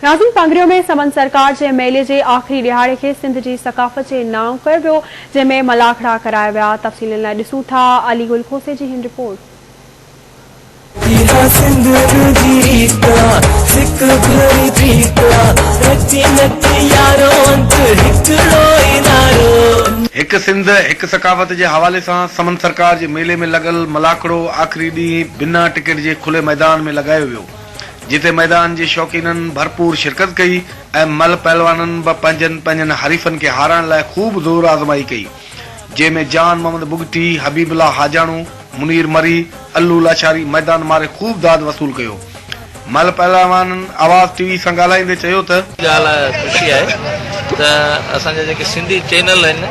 नाज़रीन, पांगरियो में समन सरकार के मेले के आखिरी दिहाड़े के सिंध की सकाफ़त के नाम कयो वियो, जंहिंमें मलाखड़ा कराया विया। तफ़सीलन लाइ ॾिसूं था अली गुल खोसे जी हिन रिपोर्ट। एक सिंध एक सकाफ़त के हवाले से समन सरकार के मेले में लगल मलाखड़ो आखिरी ॾींहुं बिना टिकट के खुले मैदान में लगायो वियो, जिते मैदान के शौकीनन भरपूर शिरकत कई ऐं मल पहलवानन पंहिंजन हरीफन के हारण लाइ खूब ज़ोर आज़माई कई, जंहिंमें जान मोहम्मद बुगटी, हबीबुल्लाह हाजाणू, मुनीर मरी, अल्लू लाचारी मैदान मारे खूब दाद वसूल कयो। मल पहलवानन आवाज़ टीवी से ॻाल्हाईंदे चयो त खुशी है असांजा जेके सिंधी चैनल आहिनि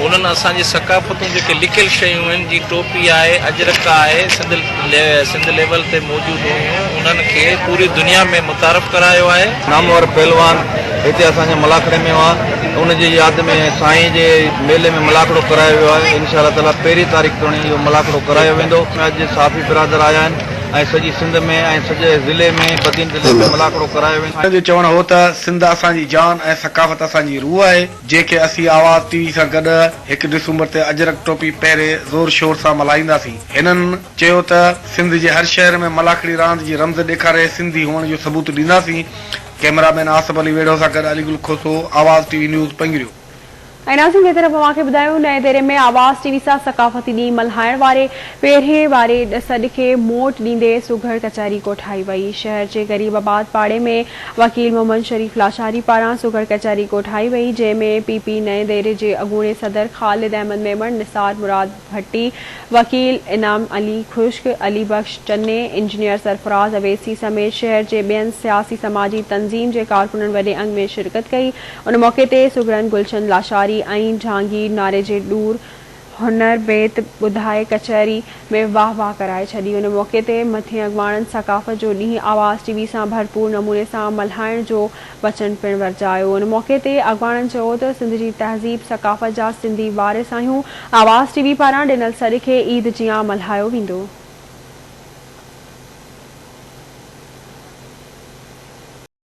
उन्हनि असांजी सकाफ़तूं जेके लिखियल शयूं आहिनि, जी टोपी आहे, अजरक आहे, सिंध लेवल ते मौजूद हुयूं, उन्हनि खे पूरी दुनिया में मुतारफ़ करायो आहे। नामवर पहलवान हिते असांजे मलाखड़े में हुआ, उनजी यादि में साईं जे मेले में मलाखड़ो करायो वियो आहे। इंशाअल्लाह ताला 1 तारीख़ ताईं इहो मलाखड़ो करायो वेंदो। अॼु साफ़ी बिरादर आया आहिनि ऐं सॼी सिंध में ऐं सॼे ज़िले में बदीन ज़िले में मलाखड़ो करायो वेंदो। जो चवण हो त सिंध असांजी जान ऐं सकाफ़त असांजी रूह आहे, जेके असीं आवाज़ टीवी सां गॾु 1 दिसंबर ते अजरक टोपी पहिरें ज़ोर शोर सां मल्हाईंदासीं। हिननि चयो त सिंध जे हर शहर में मलाखड़ी रांदि जी रमज़ ॾेखारे सिंधी हुअण जो सबूत ॾींदासीं। कैमरामैन आसिफ अली वेढ़ो सां गॾु अली गुल खोसो, आवाज़ टीवी न्यूज़ पंगिरियो। नाज़रीन, ॿिए तरफ़ अवांखे ॿुधायूं नए देरे में आवाज़ टीवी सां सकाफ़ती ॾींहुं मल्हाइण वारे पहिरें वारे ॾस खे मोट ॾींदे सुघड़ कचहरी कोठाई वई। शहर जे गरीबाबाद पाड़े में वकील मोहम्मद शरीफ लाशारी पारां सुघड़ कचहरी कोठाई वई, जंहिंमें पीपी नए देरे जे अॻूणे सदर ख़ालिद अहमद मेमण, निसार मुराद भट्टी, वकील इनाम अली खुश्क, अली बख्श चन्ने, इंजीनियर सरफराज अवेसी समेत शहर जे ॿियनि सियासी समाजी तंज़ीम जे कारकुननि वॾे अंग में शिरकत कई। उन मौके ते सुघड़न गुलशन लाशारी ऐं जहांगीर नारे जे ॾूर हुनर बेत ॿुधाए कचहरी में वाह वाह कराए छॾी। उन मौके ते मथे अॻवाननि सकाफ़त जो ॾींहुं आवाज़ टीवी सां भरपूर नमूने सां मल्हाइण जो वचन पिणु वरिजायो। उन मौके ते अॻवाननि चयो त सिंध जी तहज़ीब सकाफ़त जा सिंधी वारिस आहियूं। आवाज़ टीवी पारां ॾिनल सॾ खे ईद जियां मल्हायो वेंदो।